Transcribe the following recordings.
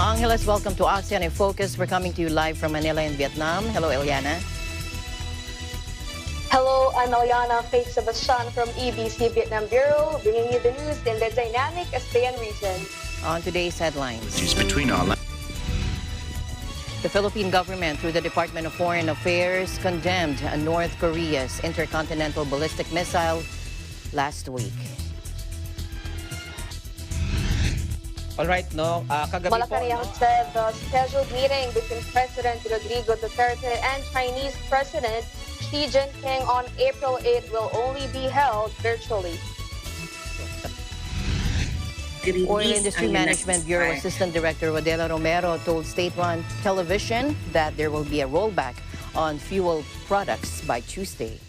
Angeles, welcome to ASEAN in Focus. We're coming to you live from Manila in Vietnam. Hello, Eliana. Hello, I'm Eliana Faith Sebastian from EBC Vietnam Bureau, bringing you the news in the dynamic ASEAN region. On today's headlines. The Philippine government, through the Department of Foreign Affairs, condemned North Korea's intercontinental ballistic missile last week. All right, no, kagabi po, Malacanang said the scheduled meeting between President Rodrigo Duterte and Chinese President Xi Jinping on April 8 will only be held virtually. Oil Industry Management Bureau Assistant Director Wadela Romero told state-run television that there will be a rollback on fuel products by Tuesday.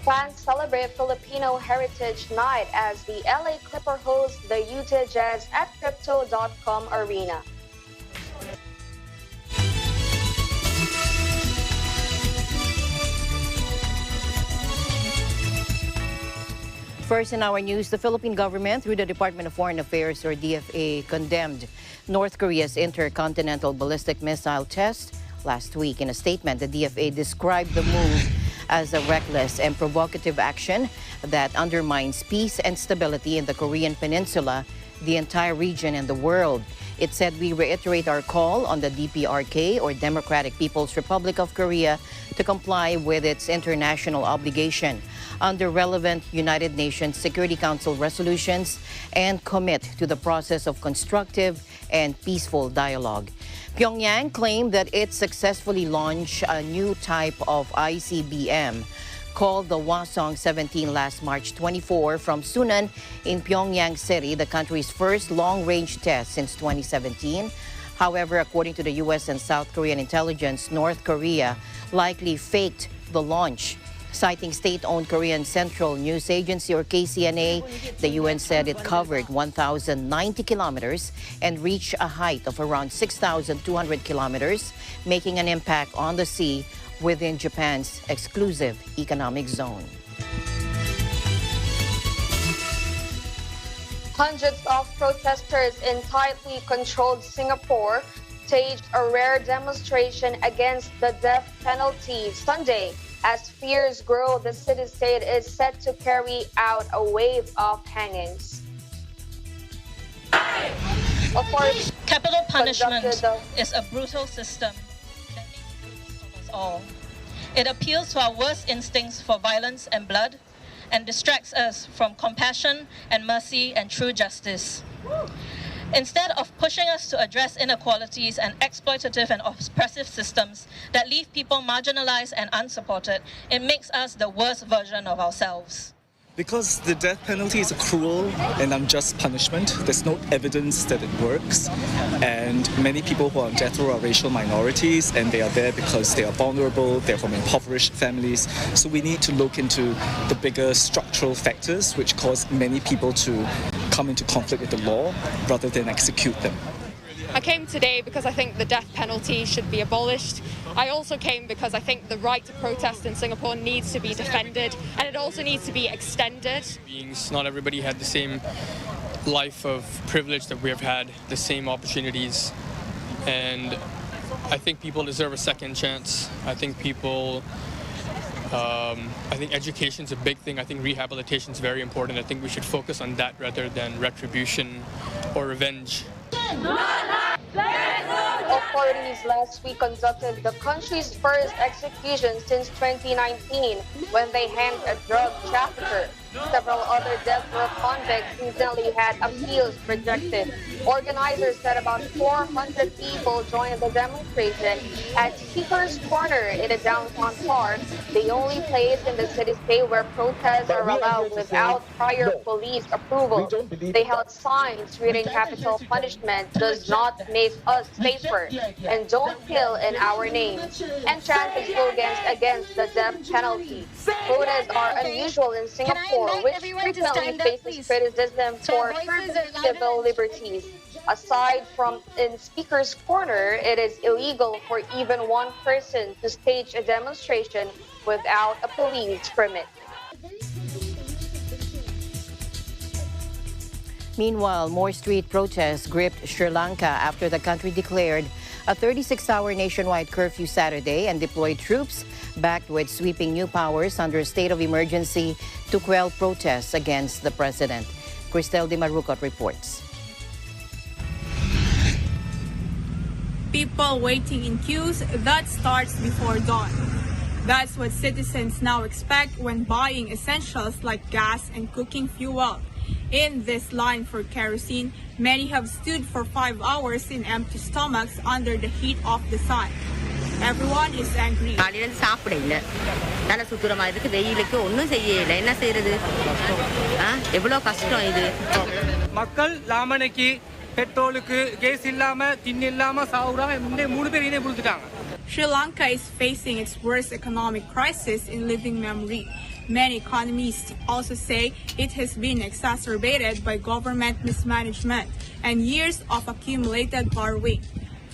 Fans celebrate Filipino Heritage Night as the LA Clipper hosts the Utah Jazz at Crypto.com Arena. First in our news, the Philippine government, through the Department of Foreign Affairs, or DFA, condemned North Korea's intercontinental ballistic missile test last week. In a statement, the DFA described the move as a reckless and provocative action that undermines peace and stability in the Korean Peninsula, the entire region, and the world. It said, "We reiterate our call on the DPRK, or Democratic People's Republic of Korea, to comply with its international obligation under relevant United Nations Security Council resolutions and commit to the process of constructive and peaceful dialogue." Pyongyang claimed that it successfully launched a new type of ICBM called the Hwasong-17 last March 24 from Sunan in Pyongyang City, the country's first long-range test since 2017. However, according to the U.S. and South Korean intelligence, North Korea likely faked the launch. Citing state-owned Korean Central News Agency, or KCNA, the UN said it covered 1,090 kilometers and reached a height of around 6,200 kilometers, making an impact on the sea within Japan's exclusive economic zone. Hundreds of protesters in tightly controlled Singapore staged a rare demonstration against the death penalty Sunday. As fears grow, the city-state is set to carry out a wave of hangings. Of course, capital punishment is a brutal system that makes use of us all. It appeals to our worst instincts for violence and blood and distracts us from compassion and mercy and true justice. Instead of pushing us to address inequalities and exploitative and oppressive systems that leave people marginalized and unsupported, it makes us the worst version of ourselves. Because the death penalty is a cruel and unjust punishment, there's no evidence that it works. And many people who are on death row are racial minorities, and they are there because they are vulnerable, they're from impoverished families. So we need to look into the bigger structural factors which cause many people to come into conflict with the law rather than execute them. I came today because I think the death penalty should be abolished. I also came because I think the right to protest in Singapore needs to be defended, and it also needs to be extended. Not everybody had the same life of privilege that we have had, the same opportunities, and I think people deserve a second chance. I think education is a big thing. I think rehabilitation is very important. I think we should focus on that rather than retribution or revenge. Authorities last week conducted the country's first execution since 2019 when they hanged a drug trafficker. Several other death row convicts recently had appeals rejected. Organizers said about 400 people joined the demonstration at Speaker's Corner in a downtown park, the only place in the city-state where protests are allowed without prior police approval. They held signs reading capital punishment does not make us safer and don't kill in our name, and chanted slogans against the death penalty. Protests are unusual in Singapore, which frequently faces criticism for civil liberties. Aside from in Speaker's Corner, it is illegal for even one person to stage a demonstration without a police permit. Meanwhile, more street protests gripped Sri Lanka after the country declared a 36-hour nationwide curfew Saturday and deployed troops backed with sweeping new powers under a state of emergency to quell protests against the president. Cristel de Marucot reports. People waiting in queues that starts before dawn. That's what citizens now expect when buying essentials like gas and cooking fuel. In this line for kerosene, many have stood for 5 hours in empty stomachs under the heat of the sun. Everyone is angry. மக்கள் லாமனைக்கு பெட்ரோலுக்கு case இல்லாம திண்ணி இல்லாம சாவுறாங்க முன்னே 3 பேர் இனே புழுத்துட்டாங்க. Sri Lanka is facing its worst economic crisis in living memory. Many economists also say it has been exacerbated by government mismanagement and years of accumulated borrowing.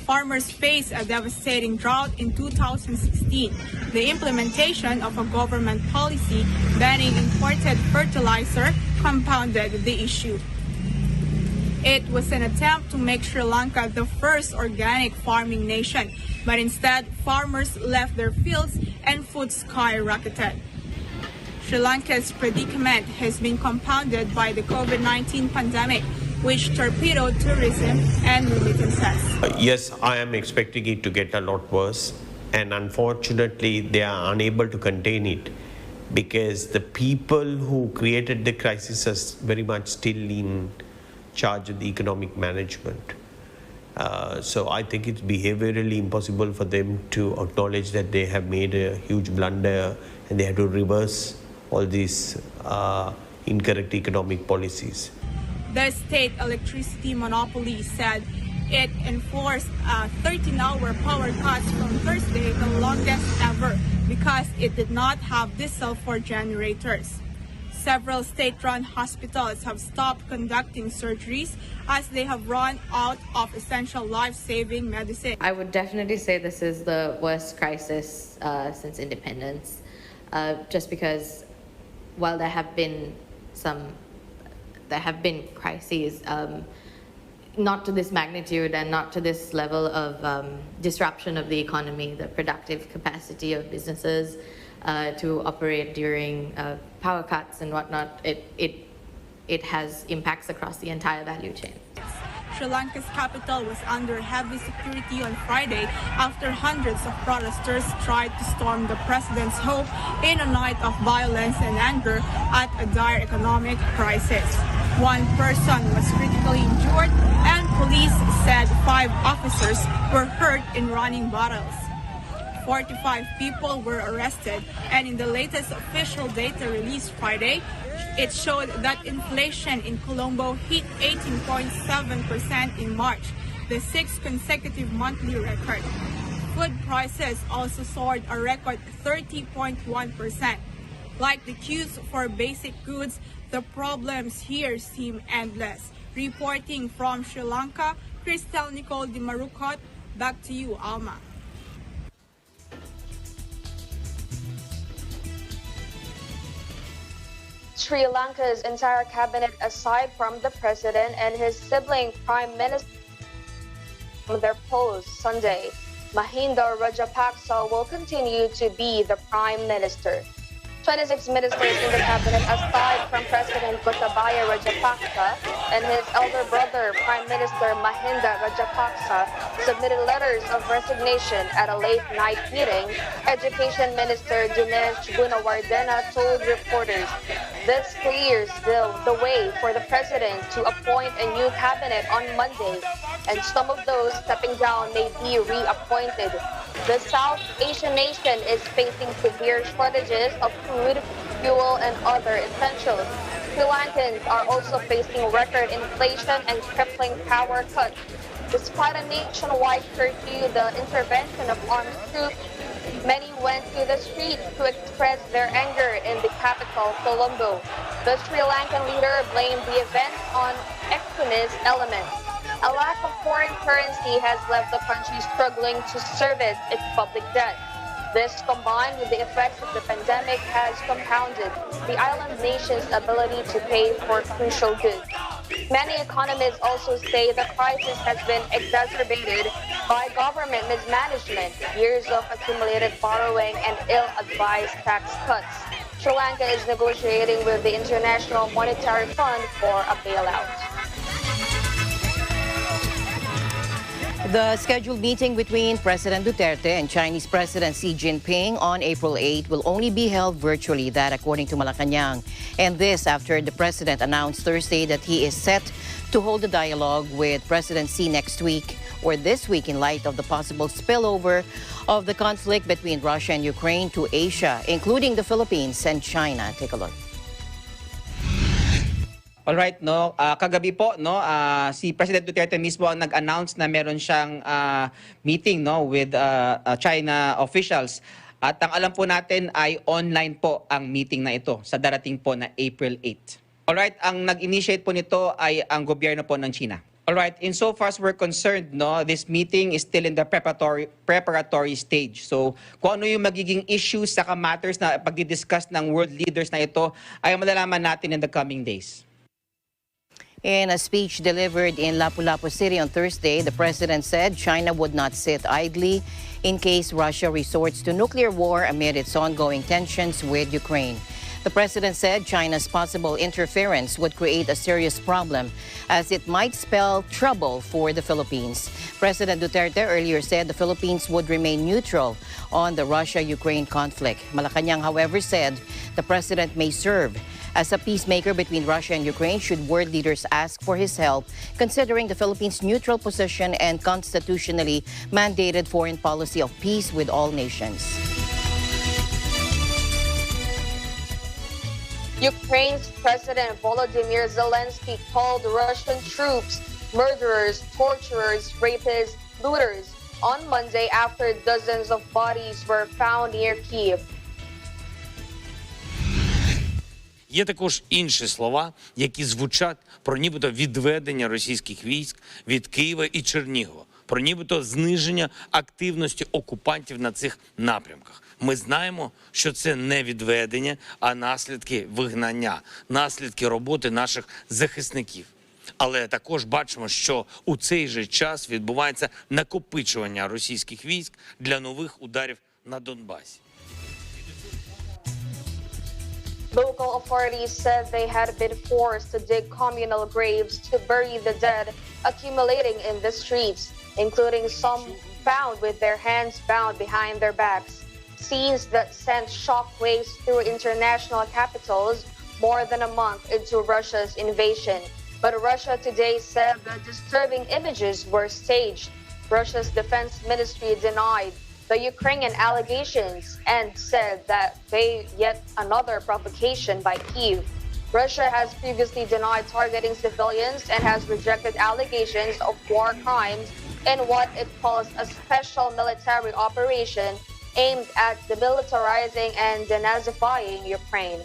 Farmers face a devastating drought in 2016. The implementation of a government policy banning imported fertilizer compounded the issue. It was an attempt to make Sri Lanka the first organic farming nation, but instead farmers left their fields and food skyrocketed. Sri Lanka's predicament has been compounded by the COVID-19 pandemic, which torpedoed tourism and remittances. Yes, I am expecting it to get a lot worse, and unfortunately they are unable to contain it because the people who created the crisis are very much still in charge of the economic management. So I think it's behaviorally impossible for them to acknowledge that they have made a huge blunder and they have to reverse all these incorrect economic policies. The state electricity monopoly said it enforced 13-hour power cuts from Thursday, the longest ever, because it did not have diesel for generators. Several state-run hospitals have stopped conducting surgeries as they have run out of essential life-saving medicine. I would definitely say this is the worst crisis since independence, just because while there have been crises, not to this magnitude and not to this level of disruption of the economy, the productive capacity of businesses to operate during power cuts and whatnot, it has impacts across the entire value chain. Sri Lanka's capital was under heavy security on Friday after hundreds of protesters tried to storm the president's home in a night of violence and anger at a dire economic crisis. One person was critically injured and police said 5 officers were hurt in running battles. 45 people were arrested, and in the latest official data released Friday, it showed that inflation in Colombo hit 18.7% in March, the 6th consecutive monthly record. Food prices also soared a record 30.1%. Like the queues for basic goods, the problems here seem endless. Reporting from Sri Lanka, Cristel de Marucot, back to you, Alma. Sri Lanka's entire cabinet, aside from the president and his sibling prime minister, from their posts Sunday. Mahinda Rajapaksa will continue to be the prime minister. 26 ministers in the cabinet, aside from President Gotabaya Rajapaksa and his elder brother, Prime Minister Mahinda Rajapaksa, submitted letters of resignation at a late-night meeting. Education Minister Dinesh Gunawardena told reporters this clears the way for the president to appoint a new cabinet on Monday, and some of those stepping down may be reappointed. The South Asian nation is facing severe shortages of food, fuel, and other essentials. Sri Lankans are also facing record inflation and crippling power cuts. Despite a nationwide curfew, the intervention of armed troops, many went to the streets to express their anger in the capital, Colombo. The Sri Lankan leader blamed the event on extremist elements. A lack of foreign currency has left the country struggling to service its public debt. This, combined with the effects of the pandemic, has compounded the island nation's ability to pay for crucial goods. Many economists also say the crisis has been exacerbated by government mismanagement, years of accumulated borrowing, and ill-advised tax cuts. Sri Lanka is negotiating with the International Monetary Fund for a bailout. The scheduled meeting between President Duterte and Chinese President Xi Jinping on April 8 will only be held virtually, that according to Malacanang. And this after the president announced Thursday that he is set to hold a dialogue with President Xi next week or this week in light of the possible spillover of the conflict between Russia and Ukraine to Asia, including the Philippines and China. Take a look. Alright, no, kagabi po, no, si President Duterte mismo ang nag-announce na meron siyang meeting, no, with China officials. At ang alam po natin ay online po ang meeting na ito sa darating po na April 8. Alright, ang nag-initiate po nito ay ang gobyerno po ng China. Alright, insofar as we're concerned, no, this meeting is still in the preparatory stage. So, kung ano yung magiging issues sa matters na pagdidiscuss ng world leaders na ito ay malalaman natin in the coming days. In a speech delivered in Lapu-Lapu City on Thursday, the president said China would not sit idly in case Russia resorts to nuclear war amid its ongoing tensions with Ukraine. The president said China's possible interference would create a serious problem as it might spell trouble for the Philippines. President Duterte earlier said the Philippines would remain neutral on the Russia-Ukraine conflict. Malacanang, however, said the president may serve as a peacemaker between Russia and Ukraine should world leaders ask for his help, considering the Philippines' neutral position and constitutionally mandated foreign policy of peace with all nations. Ukraine's President Volodymyr Zelensky called Russian troops murderers, torturers, rapists, looters on Monday after dozens of bodies were found near Kyiv. Є також інші слова, які звучать про нібито відведення російських військ від Києва і Чернігова, про нібито зниження активності окупантів на цих напрямках. Ми знаємо, що це не відведення, а наслідки вигнання, наслідки роботи наших захисників. Але також бачимо, що у цей же час відбувається накопичування російських військ для нових ударів на Донбасі. Local authorities said they had been forced to dig communal graves to bury the dead accumulating in the streets, including some found with their hands bound behind their backs. Scenes that sent shockwaves through international capitals more than a month into Russia's invasion. But Russia today said the disturbing images were staged. Russia's defense ministry denied the Ukrainian allegations and said that they yet another provocation by Kyiv. Russia has previously denied targeting civilians and has rejected allegations of war crimes in what it calls a special military operation aimed at demilitarizing and denazifying Ukraine.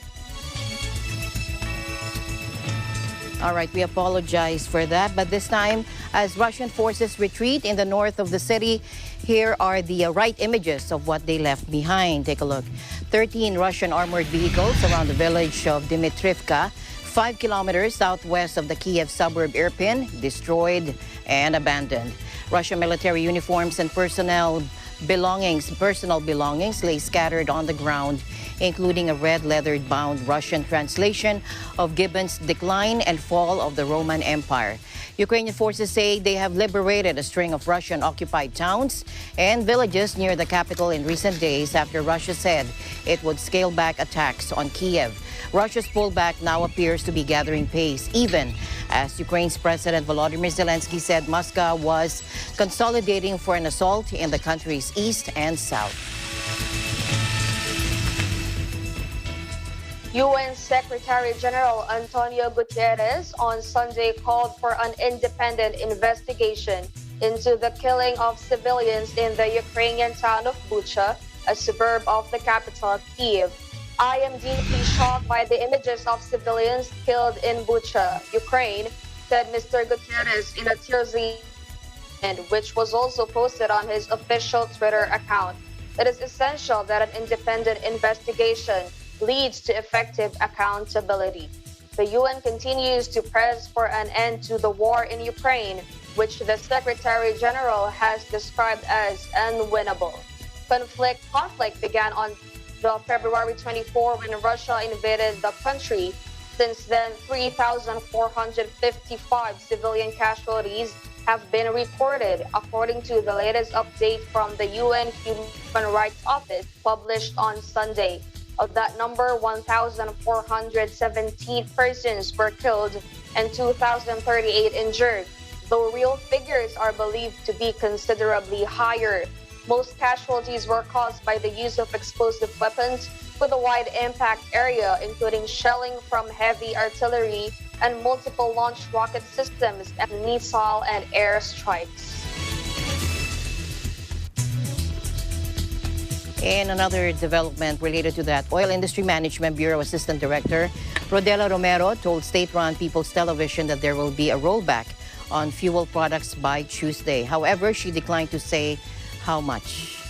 All right, we apologize for that. But this time, as Russian forces retreat in the north of the city, here are the right images of what they left behind. Take a look. 13 Russian armored vehicles around the village of Dmitrivka, 5 kilometers southwest of the Kiev suburb Irpin, destroyed and abandoned. Russian military uniforms and personal belongings lay scattered on the ground, including a red leather-bound Russian translation of Gibbon's Decline and Fall of the Roman Empire. Ukrainian forces say they have liberated a string of Russian-occupied towns and villages near the capital in recent days after Russia said it would scale back attacks on Kiev. Russia's pullback now appears to be gathering pace, even as Ukraine's President Volodymyr Zelensky said Moscow was consolidating for an assault in the country's east and south. UN Secretary General Antonio Guterres on Sunday called for an independent investigation into the killing of civilians in the Ukrainian town of Bucha, a suburb of the capital, Kyiv. I am deeply shocked by the images of civilians killed in Bucha, Ukraine, said Mr. Guterres in a tearful statement, which was also posted on his official Twitter account. It is essential that an independent investigation leads to effective accountability. The UN continues to press for an end to the war in Ukraine, which the Secretary General has described as unwinnable. Conflict began on February 24 when Russia invaded the country. Since then, 3,455 civilian casualties have been reported, according to the latest update from the UN Human Rights Office published on Sunday. Of that number, 1,417 persons were killed and 2,038 injured, though real figures are believed to be considerably higher. Most casualties were caused by the use of explosive weapons with a wide impact area, including shelling from heavy artillery and multiple launch rocket systems and missile and air strikes. In another development related to that, Oil Industry Management Bureau Assistant Director Rodela Romero told state-run People's Television that there will be a rollback on fuel products by Tuesday. However, she declined to say how much.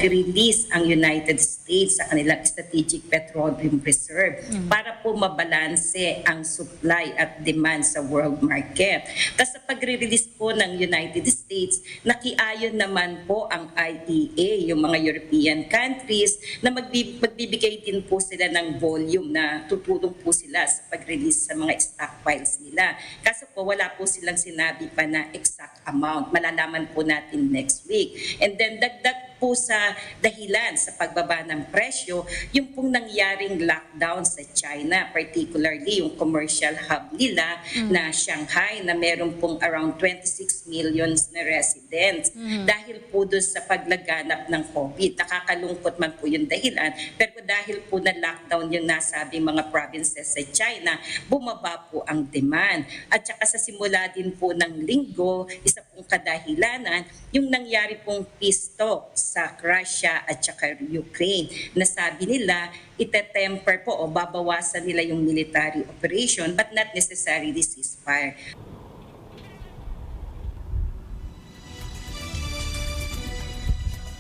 Release ang United States sa kanilang strategic petroleum reserve para po mabalanse ang supply at demand sa world market. Tapos sa pagre-release po ng United States, nakiayon naman po ang IEA, yung mga European countries, na magbibigay din po sila ng volume na tutulong po sila sa pag-release sa mga stockpiles nila. Kaso po wala po silang sinabi pa na exact amount. Malalaman po natin next week. And then dagdag po sa dahilan sa pagbaba ng presyo, yung pong nangyaring lockdown sa China, particularly yung commercial hub nila na Shanghai na meron pong around 26 million na residents. Dahil po doon sa paglaganap ng COVID, nakakalungkot man po yung dahilan, pero dahil po na lockdown yung nasabing mga provinces sa China, bumaba po ang demand. At saka sa simula din po ng linggo, isa pong kadahilanan, yung nangyari pong peace talks sa Russia at saka Ukraine. Nasabi nila, itetemper po o babawasan nila yung military operation but not necessarily ceasefire.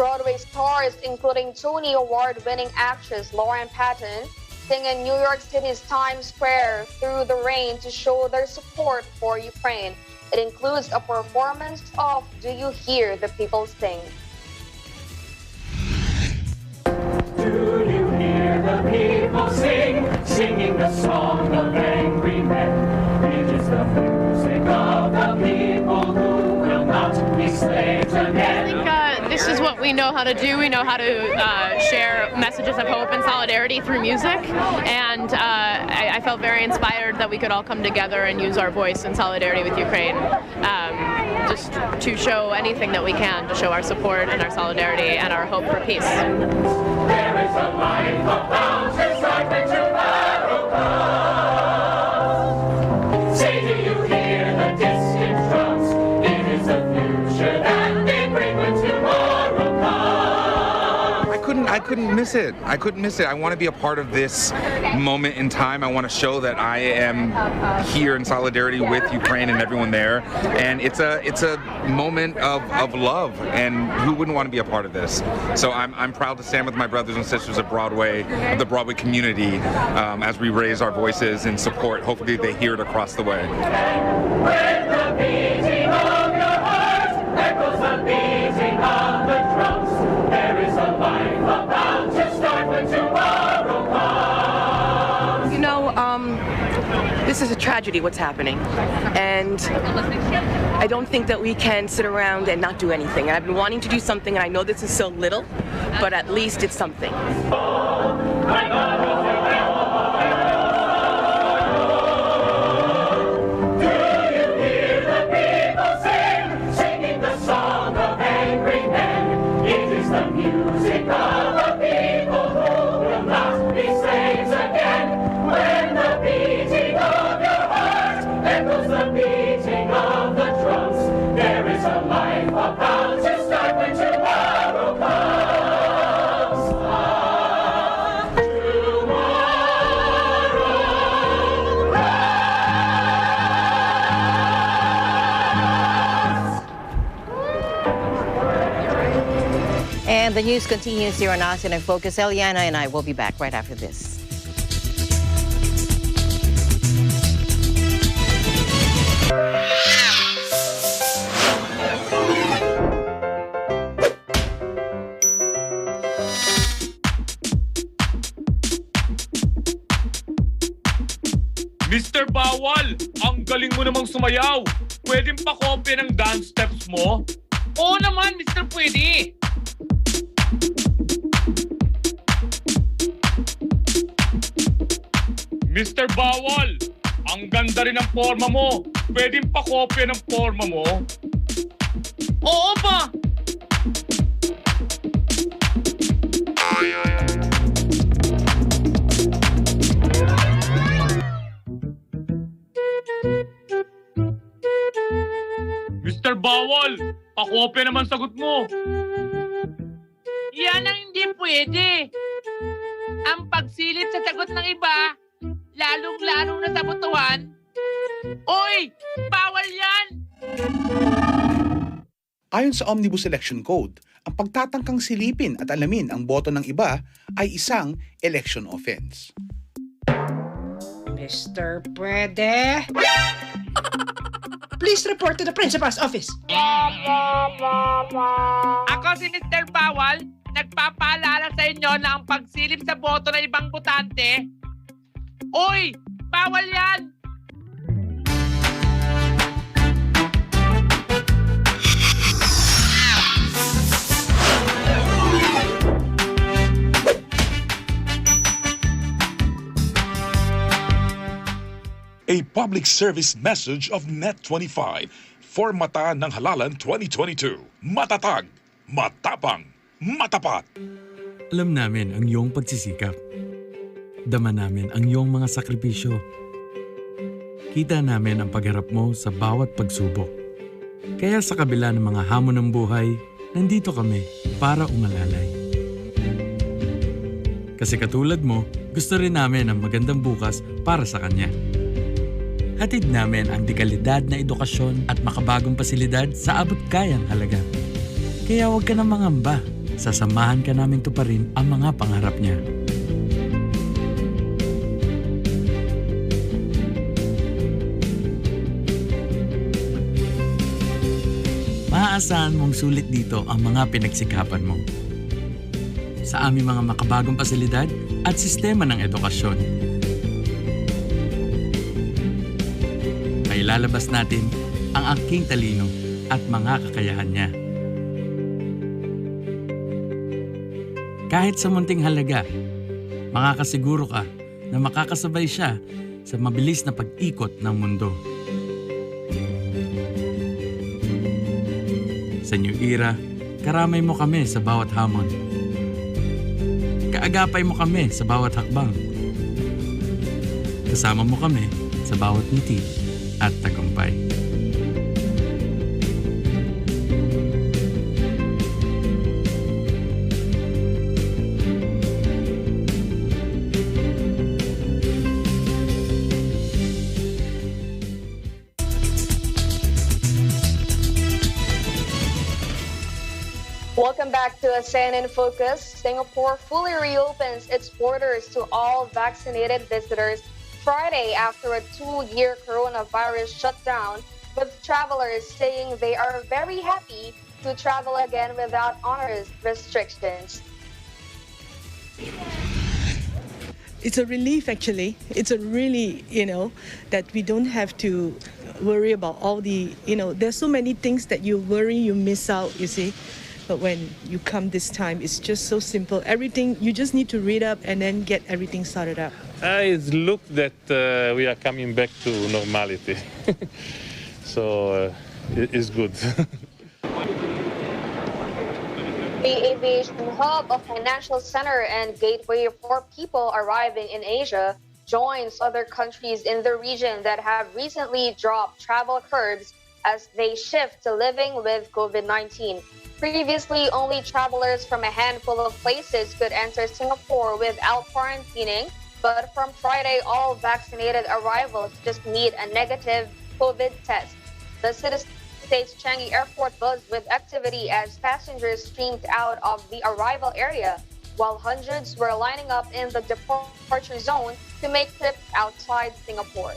Broadway stars, including Tony Award-winning actress Lauren Patton, sing in New York City's Times Square through the rain to show their support for Ukraine. It includes a performance of Do You Hear the People Sing? Do you hear the people sing, singing the song of angry men? It is the music of the people who will not be slaves again. I think this is what we know how to do. We know how to share messages of hope and solidarity through music. And I felt very inspired that we could all come together and use our voice in solidarity with Ukraine. Just to show anything that we can, to show our support and our solidarity and our hope for peace. There is a life abound to start when tomorrow comes. Say, do you hear the distant drums? It is the future that they bring when tomorrow comes. I couldn't miss it. I couldn't miss it. I want to be a part of this moment in time. I want to show that I am here in solidarity with Ukraine and everyone there. And it's a moment of love, and who wouldn't want to be a part of this? So I'm proud to stand with my brothers and sisters of Broadway, of the Broadway community, as we raise our voices in support. Hopefully they hear it across the way. When the beating of your heart echoes the beating of the drums, there is a life about to start when tomorrow comes. You know, this is a tragedy what's happening, and I don't think that we can sit around and not do anything. And I've been wanting to do something, and I know this is so little, but at least it's something. Music of the people who will not be slaves again. When the beating of your heart echoes the beating of the drums, there is a life about to start when tomorrow comes. And the news continues here on ASEAN in Focus. Eliana and I will be back right after this. Mr. Bawal, ang galing mo namang sumayaw. Pwedeng pa-copy ng dance steps mo? Oo naman, Mr. Pwede. Mr. Bawal, ang ganda rin ng forma mo. Pwedeng pa-copy ng forma mo? Oo ba? Mr. Bawal, pa-copy naman sagot mo. Yan ang hindi pwede. Ang pagsilip sa sagot ng iba, lalong-lalong na sa butuan. Oy! Bawal yan! Ayon sa Omnibus Election Code, ang pagtatangkang silipin at alamin ang boto ng iba ay isang election offense. Mr. Pwede? Please report to the principal's office. Ako si Mr. Bawal, nagpapaalala sa inyo na ang pagsilip sa boto ng ibang botante. Uy! Bawal yan! A public service message of Net25 for Mata ng Halalan 2022. Matatag, matapang, matapat. Alam namin ang iyong pagsisikap. Dama namin ang iyong mga sakripisyo. Kita namin ang pagharap mo sa bawat pagsubok. Kaya sa kabila ng mga hamon ng buhay, nandito kami para umalalay. Kasi katulad mo, gusto rin namin ang magandang bukas para sa kanya. Hatid namin ang dekalidad na edukasyon at makabagong pasilidad sa abot kayang halaga. Kaya huwag ka na mangamba. Sasamahan ka namin tuparin ang mga pangarap niya. Maaasahan mong sulit dito ang mga pinagsikapan mo. Sa aming mga makabagong pasilidad at sistema ng edukasyon. Ay lalabas natin ang aking talino at mga kakayahan niya. Kahit sa munting halaga, makakasiguro ka na makakasabay siya sa mabilis na pag-ikot ng mundo. Sa New Era, karamay mo kami sa bawat hamon. Kaagapay mo kami sa bawat hakbang. Kasama mo kami sa bawat ngiti at tagumpay. Welcome back to ASEAN in Focus. Singapore fully reopens its borders to all vaccinated visitors Friday after a 2-year coronavirus shutdown, with travelers saying they are very happy to travel again without onerous restrictions. It's a relief, actually. It's a really, that we don't have to worry about all the, there's so many things that you worry, you miss out, you see. But when you come this time, it's just so simple. Everything, you just need to read up and then get everything sorted out. It looks that we are coming back to normality. So it's good. The aviation hub, a financial center and gateway for people arriving in Asia, joins other countries in the region that have recently dropped travel curbs as they shift to living with COVID-19. Previously, only travelers from a handful of places could enter Singapore without quarantining, but from Friday, all vaccinated arrivals just need a negative COVID test. The city-state's Changi Airport buzzed with activity as passengers streamed out of the arrival area, while hundreds were lining up in the departure zone to make trips outside Singapore.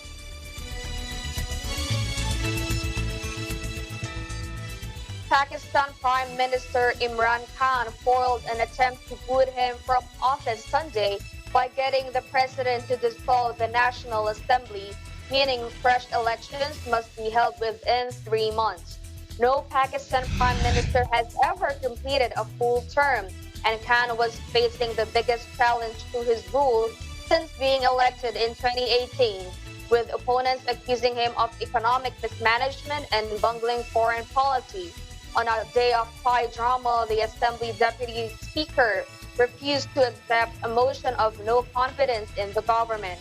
Pakistan Prime Minister Imran Khan foiled an attempt to boot him from office Sunday by getting the president to dissolve the National Assembly, meaning fresh elections must be held within 3 months. No Pakistan Prime Minister has ever completed a full term, and Khan was facing the biggest challenge to his rule since being elected in 2018, with opponents accusing him of economic mismanagement and bungling foreign policy. On a day of high drama, the Assembly Deputy Speaker refused to accept a motion of no confidence in the government.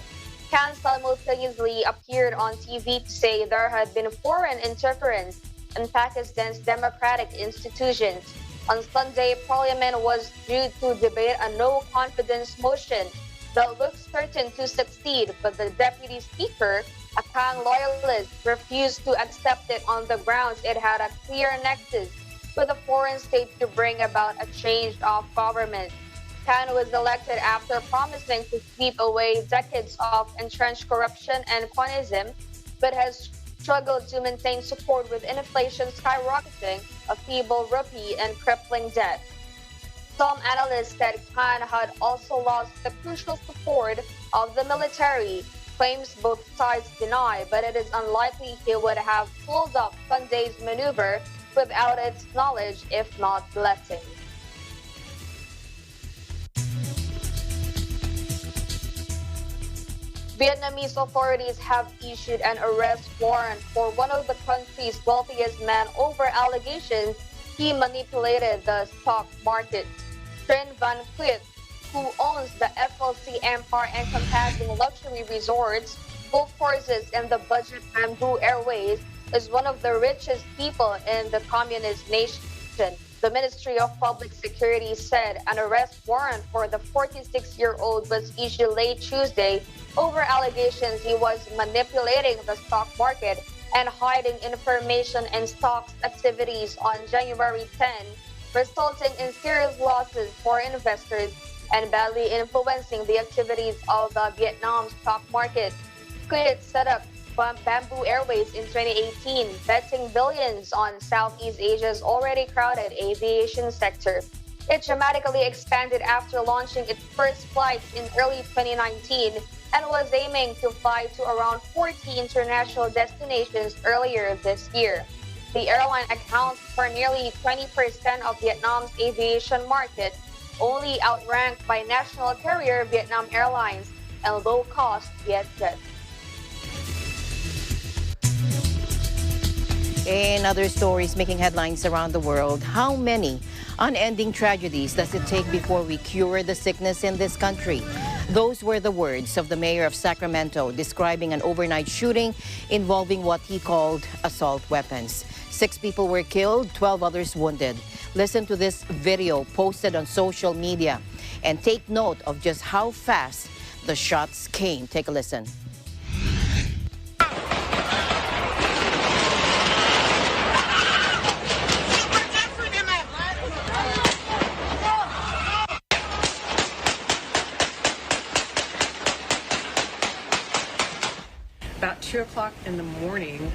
Khan simultaneously appeared on TV to say there had been foreign interference in Pakistan's democratic institutions. On Sunday, Parliament was due to debate a no-confidence motion that looks certain to succeed, but the Deputy Speaker, a Khan loyalist, refused to accept it on the grounds it had a clear nexus with a foreign state to bring about a change of government. Khan was elected after promising to sweep away decades of entrenched corruption and cronyism, but has struggled to maintain support with inflation skyrocketing, a feeble rupee, and crippling debt. Some analysts said Khan had also lost the crucial support of the military, claims both sides deny, but it is unlikely he would have pulled off Sunday's maneuver without its knowledge, if not blessing. Vietnamese authorities have issued an arrest warrant for one of the country's wealthiest men over allegations he manipulated the stock market. Trinh Van Quet, who owns the FLC empire encompassing luxury resorts, golf courses, and the budget Bamboo Airways, is one of the richest people in the communist nation. The Ministry of Public Security said an arrest warrant for the 46-year-old was issued late Tuesday over allegations he was manipulating the stock market and hiding information and stocks activities on January 10, resulting in serious losses for investors and badly influencing the activities of the Vietnam stock market. Quid set up Bamboo Airways in 2018, betting billions on Southeast Asia's already crowded aviation sector. It dramatically expanded after launching its first flights in early 2019 and was aiming to fly to around 40 international destinations earlier this year. The airline accounts for nearly 20% of Vietnam's aviation market, only outranked by national carrier Vietnam Airlines and low-cost Vietjet. In other stories making headlines around the world, how many unending tragedies does it take before we cure the sickness in this country? Those were the words of the mayor of Sacramento describing an overnight shooting involving what he called assault weapons. 6 people were killed, 12 others wounded. Listen to this video posted on social media and take note of just how fast the shots came. Take a listen. About 2 o'clock in the morning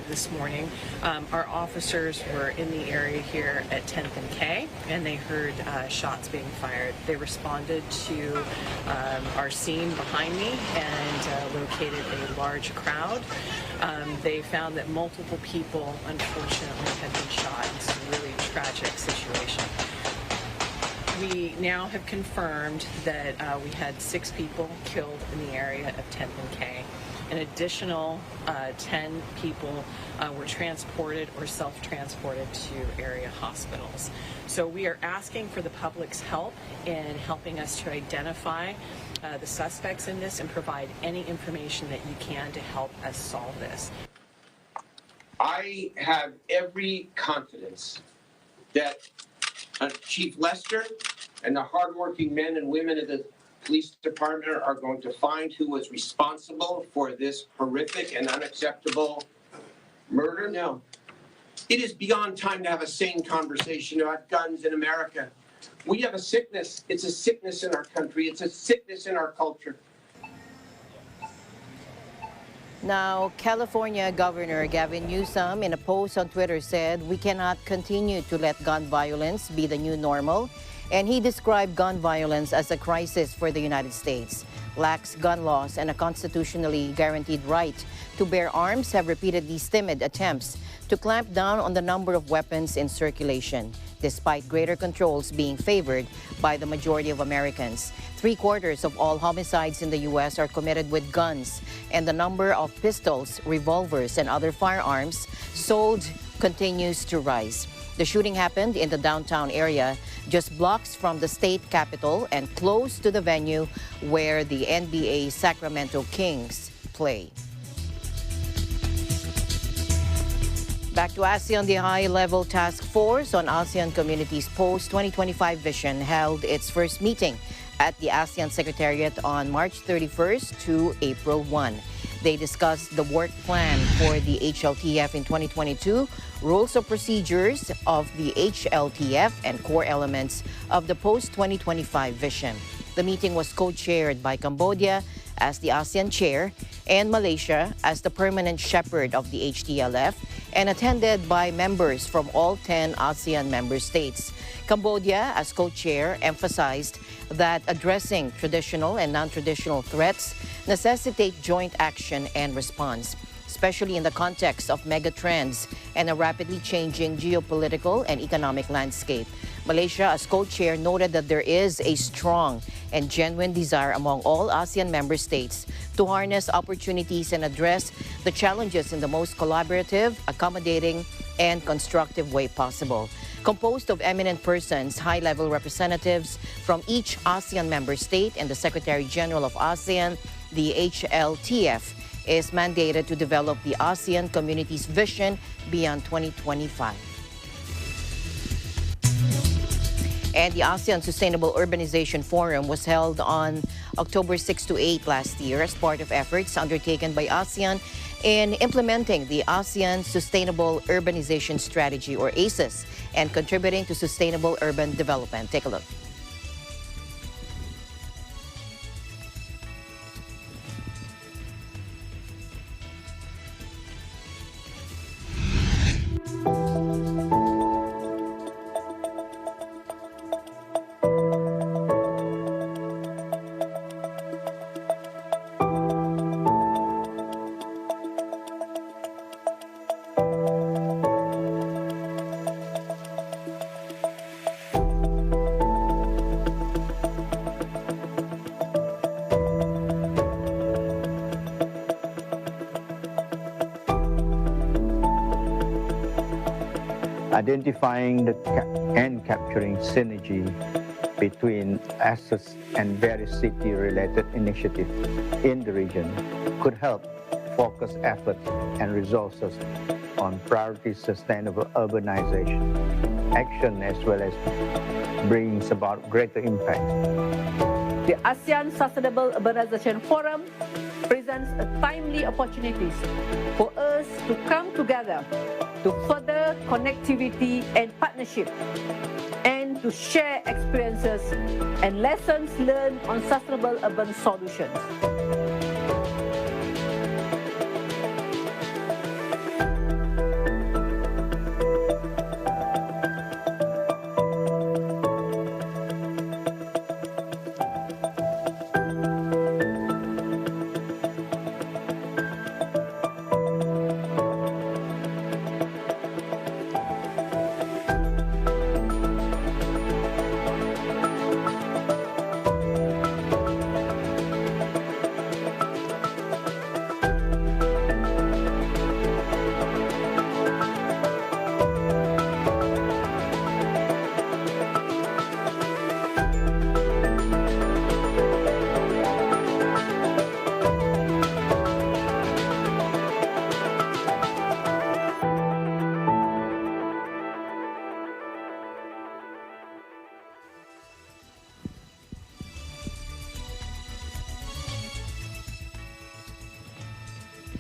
this morning, our officers were in the area here at 10th and K, and they heard shots being fired. They responded to our scene behind me and located a large crowd. They found that multiple people, unfortunately, had been shot. It's a really tragic situation. We now have confirmed that we had 6 people killed in the area of 10th and K. An additional 10 people were transported or self-transported to area hospitals. So we are asking for the public's help in helping us to identify the suspects in this and provide any information that you can to help us solve this. I have every confidence that Chief Lester and the hardworking men and women of the police department are going to find who was responsible for this horrific and unacceptable murder. No, it is beyond time to have a sane conversation about guns in America. We have a sickness. It's a sickness in our country. It's a sickness in our culture. Now, California Governor Gavin Newsom, in a post on Twitter, said we cannot continue to let gun violence be the new normal And he described gun violence as a crisis for the United States. Lax gun laws and a constitutionally guaranteed right to bear arms have repeatedly stymied attempts to clamp down on the number of weapons in circulation, despite greater controls being favored by the majority of Americans. 3/4 of all homicides in the U.S. are committed with guns, and the number of pistols, revolvers, and other firearms sold continues to rise. The shooting happened in the downtown area, just blocks from the state capitol and close to the venue where the NBA Sacramento Kings play. Back to ASEAN, the high-level task force on ASEAN Community's post-2025 vision held its first meeting at the ASEAN Secretariat on March 31st to April 1. They discussed the work plan for the HLTF in 2022, rules of procedures of the HLTF, and core elements of the post-2025 vision. The meeting was co-chaired by Cambodia as the ASEAN chair and Malaysia as the permanent shepherd of the HTLF, and attended by members from all 10 ASEAN member states. Cambodia, as co-chair, emphasized that addressing traditional and non-traditional threats necessitate joint action and response, especially in the context of megatrends and a rapidly changing geopolitical and economic landscape. Malaysia, as co-chair, noted that there is a strong and genuine desire among all ASEAN member states to harness opportunities and address the challenges in the most collaborative, accommodating, and constructive way possible. Composed of eminent persons, high-level representatives from each ASEAN member state, and the Secretary General of ASEAN, the HLTF is mandated to develop the ASEAN Community's vision beyond 2025. And the ASEAN Sustainable Urbanization Forum was held on October 6 to 8 last year as part of efforts undertaken by ASEAN in implementing the ASEAN Sustainable Urbanization Strategy, or ASUS, and contributing to sustainable urban development. Take a look. Identifying and capturing synergy between ASUS and various city-related initiatives in the region could help focus efforts and resources on priority sustainable urbanization action, as well as brings about greater impact. The ASEAN Sustainable Urbanization Forum presents a timely opportunities for us to come together to further connectivity and partnership, and to share experiences and lessons learned on sustainable urban solutions.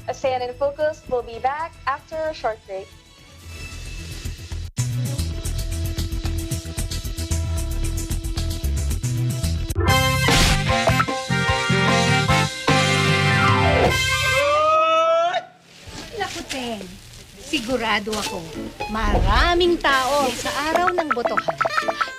ASEAN in Focus will be back after a short break. Sigurado ako, maraming tao sa araw ng botohan.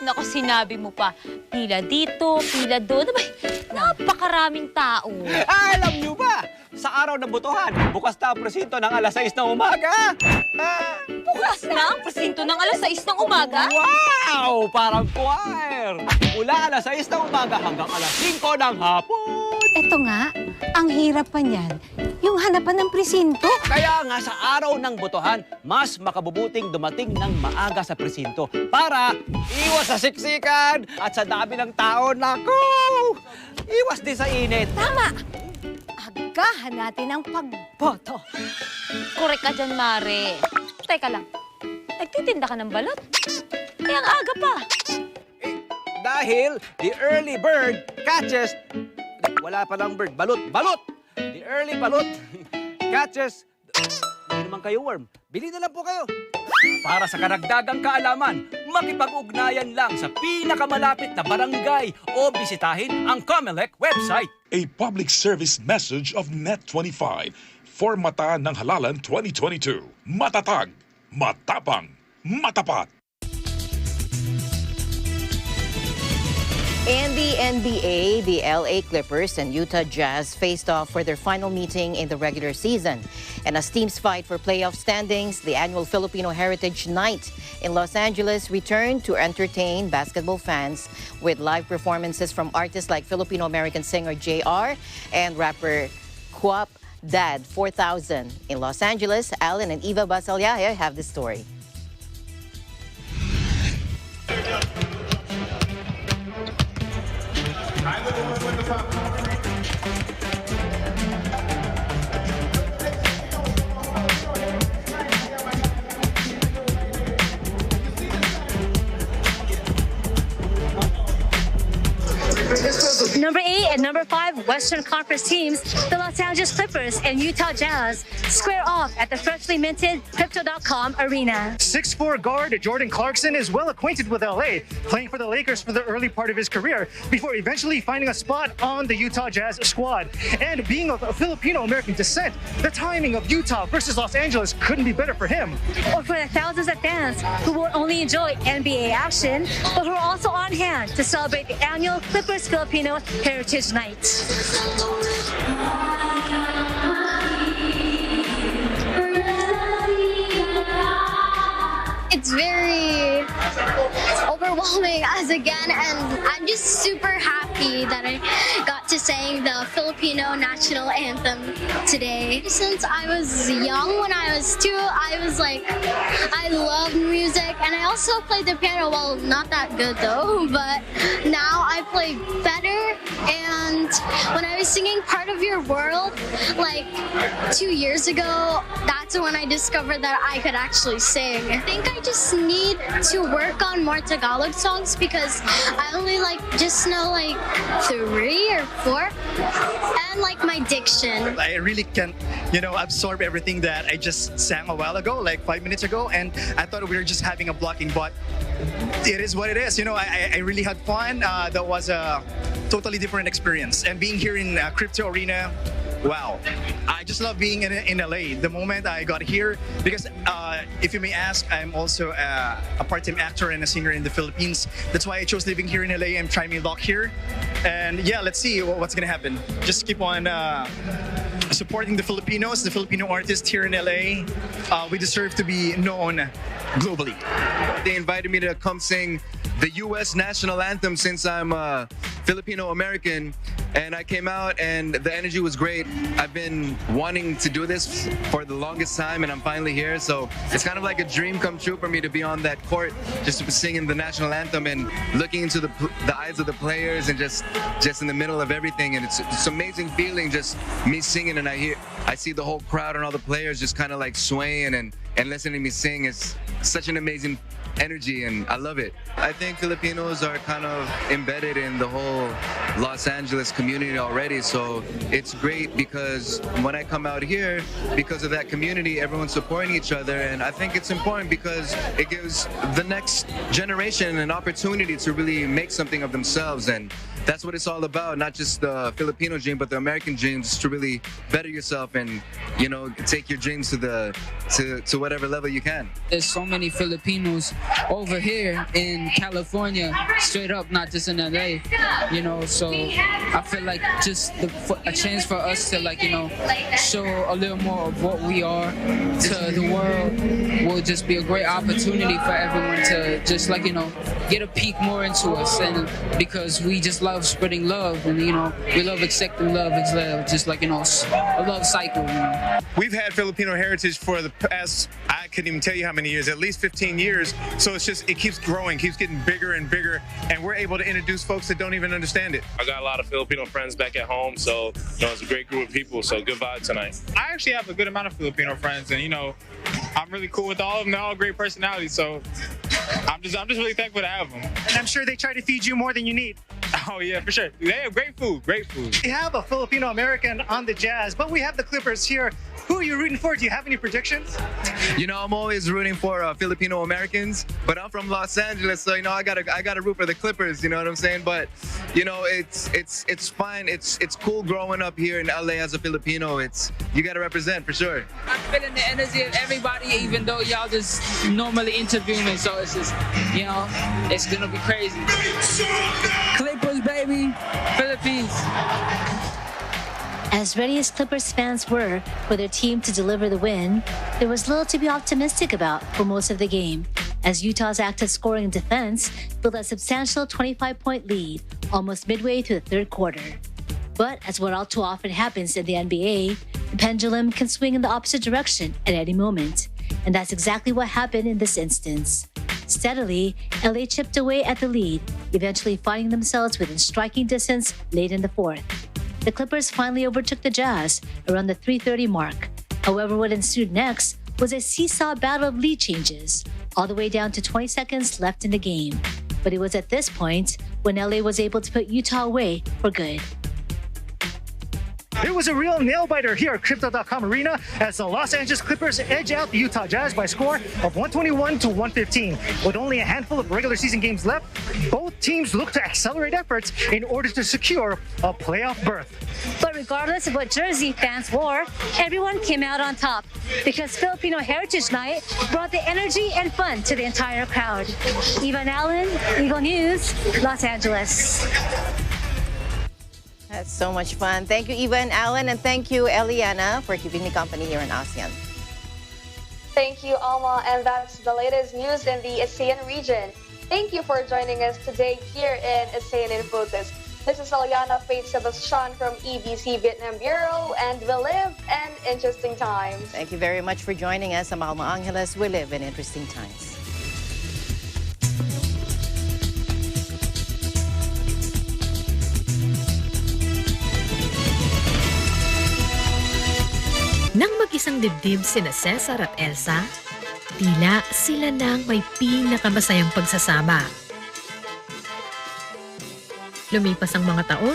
Naku, sinabi mo pa, pila dito, pila doon. Abay, napakaraming tao. Alam niyo ba, sa araw ng botohan, bukas na ang presinto ng alas 6 ng umaga. Bukas na ang presinto ng alas 6 ng umaga? Wow! Parang choir! Mula alas 6 ng umaga hanggang alas 5 ng hapon. Eto nga, ang hirap pa niyan, yung hanapan ng presinto. Kaya nga sa araw ng botohan, mas makabubuting dumating ng maaga sa presinto para iwas sa siksikan at sa dami ng tao. Naku! Iwas din sa init. Tama! Agahan natin ang pagboto. Korek ka dyan, Mare. Teka lang, nagtitinda ka ng balot? Kaya ang aga pa. Dahil the early bird catches... Wala palang bird. Balot! Balot! The early balot catches... Hindi naman kayo worm. Bili na lang po kayo. Para sa karagdagang kaalaman, makipag-ugnayan lang sa pinakamalapit na barangay o bisitahin ang COMELEC website. A public service message of Net25 for Mata ng Halalan 2022. Matatag, matapang, matapat. In the NBA, the LA Clippers and Utah Jazz faced off for their final meeting in the regular season. And as teams fight for playoff standings, the annual Filipino Heritage Night in Los Angeles returned to entertain basketball fans with live performances from artists like Filipino-American singer JR and rapper Quap Dad 4000. In Los Angeles, Alan and Eva Basalyahe have the story. Number 8 and number 5 Western Conference teams, the Los Angeles Clippers and Utah Jazz, square off at the freshly minted Crypto.com arena. 6'4" guard Jordan Clarkson is well acquainted with LA, playing for the Lakers for the early part of his career before eventually finding a spot on the Utah Jazz squad. And being of Filipino-American descent, the timing of Utah versus Los Angeles couldn't be better for him. Or for the thousands of fans who won't only enjoy NBA action, but who are also on hand to celebrate the annual Clippers Filipino Heritage Night. It's very overwhelming as again, and I'm just super happy that I got to sing the Filipino national anthem today. Since I was young, when I was 2, I was like, I love music, and I also played the piano. Well, not that good though, but now I play better. And when I was singing Part of Your World, like 2 years ago, that's when I discovered that I could actually sing. I think I just need to work on more Tagalog songs because I only just know 3 or 4, and my diction. I really can't, absorb everything that I just sang a while ago, 5 minutes ago, and I thought we were just having a blocking, but it is what it is. I really had fun. That was a totally different experience, and being here in Crypto Arena, wow. I just love being in LA the moment I got here because if you may ask, I'm also a part-time actor and a singer in the Philippines. That's why I chose living here in LA and trying my luck here. And yeah, let's see what's gonna happen. Just keep on supporting the Filipinos, the Filipino artists here in LA. We deserve to be known globally. They invited me to come sing the U.S. national anthem since I'm Filipino American, and I came out and the energy was great. I've been wanting to do this for the longest time, and I'm finally here, so it's kind of like a dream come true for me to be on that court just singing the national anthem and looking into the eyes of the players and just in the middle of everything. And it's an amazing feeling, just me singing, and I see the whole crowd and all the players just kind of swaying and listening to me sing. It's such an amazing energy, and I love it. I think Filipinos are kind of embedded in the whole Los Angeles community already, so it's great because when I come out here, because of that community, everyone's supporting each other, and I think it's important because it gives the next generation an opportunity to really make something of themselves, and that's what it's all about. Not just the Filipino dream, but the American dream, just to really better yourself and, you know, take your dreams to whatever level you can. There's so many Filipinos over here in California, straight up, not just in LA, you know, so I feel like just a chance for us to, like, you know, show a little more of what we are to the world will just be a great opportunity for everyone to just, like, you know, get a peek more into us, and because we just love spreading love, and, you know, we love accepting love as well, just like, you know, a love cycle, you know. We've had Filipino heritage for the past, I couldn't even tell you how many years, at least 15 years. So it's just, it keeps growing, keeps getting bigger and bigger, and we're able to introduce folks that don't even understand it. I got a lot of Filipino friends back at home, so, you know, it's a great group of people, so good vibe tonight. I actually have a good amount of Filipino friends, and, you know, I'm really cool with all of them. They're all great personalities, so I'm just really thankful to have them. And I'm sure they try to feed you more than you need. Oh yeah, for sure. They have great food, great food. We have a Filipino American on the Jazz, but we have the Clippers here. Who are you rooting for? Do you have any predictions? You know, I'm always rooting for Filipino Americans, but I'm from Los Angeles, so, you know, I gotta root for the Clippers. You know what I'm saying? But, you know, it's fine. It's cool growing up here in LA as a Filipino. You gotta represent for sure. I'm feeling the energy of everybody, even though y'all just normally interview me, so it's just, you know, it's gonna be crazy. Clippers, baby, Philippines. As ready as Clippers fans were for their team to deliver the win, there was little to be optimistic about for most of the game, as Utah's active scoring and defense built a substantial 25-point lead almost midway through the third quarter. But as what all too often happens in the NBA, the pendulum can swing in the opposite direction at any moment, and that's exactly what happened in this instance. Steadily, LA chipped away at the lead, eventually finding themselves within striking distance late in the fourth. The Clippers finally overtook the Jazz around the 3:30 mark. However, what ensued next was a seesaw battle of lead changes, all the way down to 20 seconds left in the game. But it was at this point when LA was able to put Utah away for good. It was a real nail-biter here at Crypto.com Arena as the Los Angeles Clippers edge out the Utah Jazz by a score of 121-115. With only a handful of regular season games left, both teams look to accelerate efforts in order to secure a playoff berth. But regardless of what jersey fans wore, everyone came out on top because Filipino Heritage Night brought the energy and fun to the entire crowd. Ivan Allen, Eagle News, Los Angeles. That's so much fun. Thank you, Ivan, Allen, and thank you, Eliana, for keeping me company here in ASEAN. Thank you, Alma, and that's the latest news in the ASEAN region. Thank you for joining us today here in ASEAN in Focus. This is Eliana Faith Sebastian from EBC Vietnam Bureau, and we live in interesting times. Thank you very much for joining us. I'm Alma Angeles. We live in interesting times. Nang mag-isang dibdib sina Cesar at Elsa, tila sila nang may pinakamasayang pagsasama. Lumipas ang mga taon,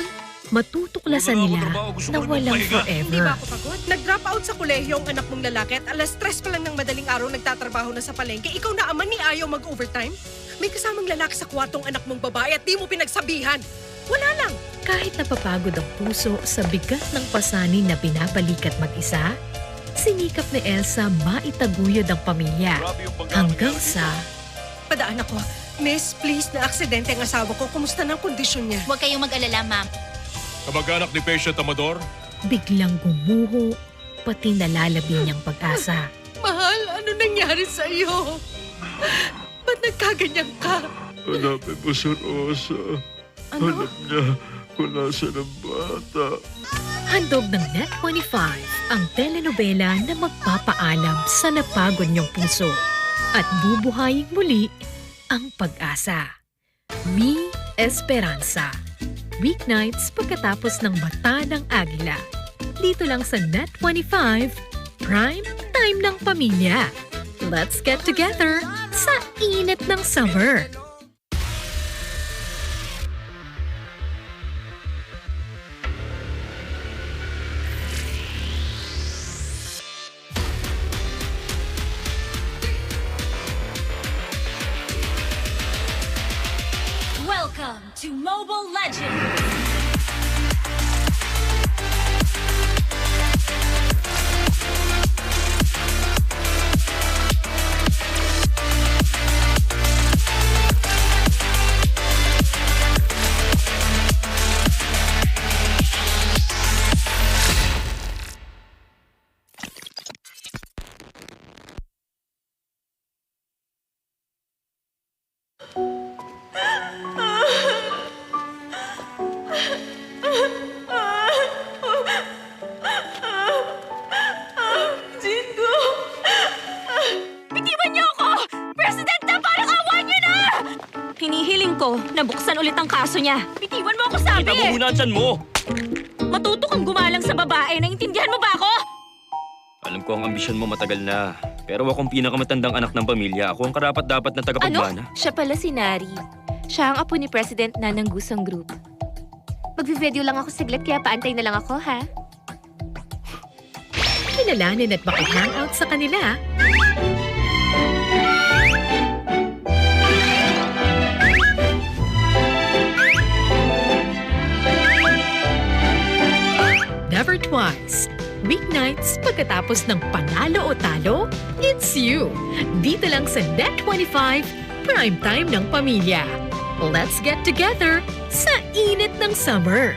matutuklasan nila na walang forever. Hindi ba ako pagod? Nag-drop out sa kolehiyo ang anak mong lalaki at alas 3 pa lang ng madaling araw nagtatrabaho na sa palengke. Ikaw na ama ni ayaw mag-overtime? May kasamang lalaki sa kwartong anak mong babae at di mo pinagsabihan. Wala lang. Kahit napapagod ang puso sa bigat ng pasanin na binabalikat mag-isa, sinikap ni Elsa maitaguyod ang pamilya hanggang sa... Padaan ako. Miss, please, na aksidente ang asawa ko. Kumusta ng kondisyon niya? Huwag kayong mag-alala, ma'am. Kamag-anak ni patient Amador? Biglang gumuho, pati nalalabi niyang pag-asa. Mahal, ano nangyari sa iyo? Ba't nagkaganyan ka? Hanapin mo si Rosa. Ano? Alam niya kung nasa ng bata. Handog ng Net25 ang telenovela na magpapaalam sa napagod niyong puso at bubuhayin muli ang pag-asa. Mi Esperanza. Weeknights pagkatapos ng Mata ng Agila. Dito lang sa Net25, prime time ng pamilya. Let's get together sa init ng summer. Welcome to Mobile Legends! ko, nabuksan ulit ang kaso niya. Bitiwan mo ako, sabi! Kita mo muna ang tiyan mo! Matuto kang gumalang sa babae. Naintindihan mo ba ako? Alam ko ang ambisyon mo matagal na. Pero akong pinakamatandang anak ng pamilya. Ako ang karapat-dapat na tagapagmana. Siya pala si Nari. Siya ang apo ni President na ng Gusong Group. Magvi-video lang ako saglit kaya paantay na lang ako, ha? Kilalanin at maki-hangout sa kanila. Never twice. Weeknights pagkatapos ng panalo o talo, it's you. Dito lang sa Net25, primetime ng pamilya. Let's get together sa init ng summer.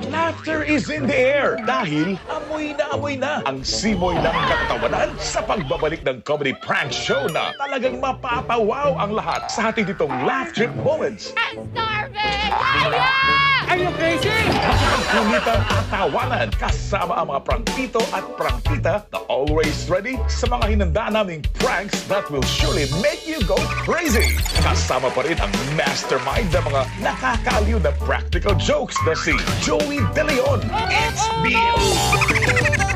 Laughter is in the air dahil amoy na ang simoy ng katatawanan sa pagbabalik ng comedy prank show na talagang mapapawaw ang lahat sa ating ditong Laugh Trip Moments. I'm starving! Are you crazy? Kulitan at tawanan kasama ang mga prangkito at prangkita na always ready sa mga hinanda naming pranks that will surely make you go crazy. Kasama pa rin ang mastermind ng mga nakakaaliw na practical jokes na si Joey De Leon. It's Bill!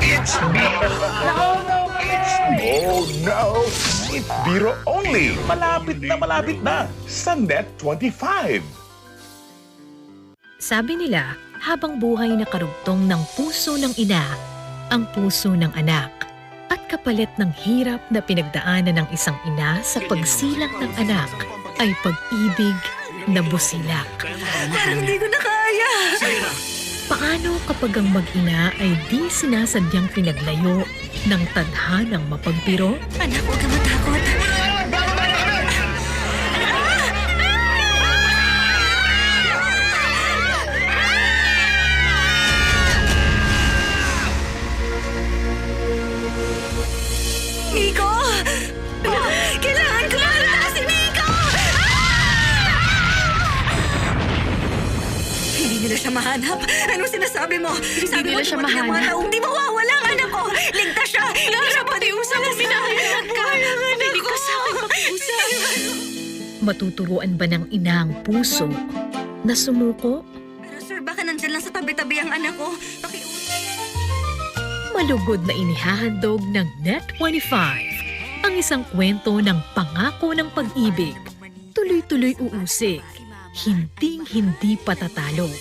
It's Bill! No! It's Bill! Oh no! It's Biro only! Malapit na sa Net25! Sabi nila, habang buhay na karugtong ng puso ng ina, ang puso ng anak. At kapalit ng hirap na pinagdaanan ng isang ina sa pagsilang ng anak ay pag-ibig na busilak. Parang hindi ko na kaya. Paano kapag ang mag-ina ay di sinasadyang pinaglayo ng tadhanang mapagpiro? Anak, huwag ka matakot. Nico! Kailangan ko na si Nico! Hindi nila siya mahanap. Anong sinasabi mo? Sabi mo, siya mahanap. Hindi mawawala ang anak ko. Ligtas siya. Hindi siya patiusap mo. Minahanap ka. Hindi ko sa akin makiusap. Matuturuan ba ng ina ang puso na sumuko? Pero sir, baka nandyan lang sa tabi-tabi ang anak ko. Malugod na inihahandog ng Net25 ang isang kwento ng pangako ng pag-ibig. Tuloy-tuloy uusig, hinding-hindi patatalo.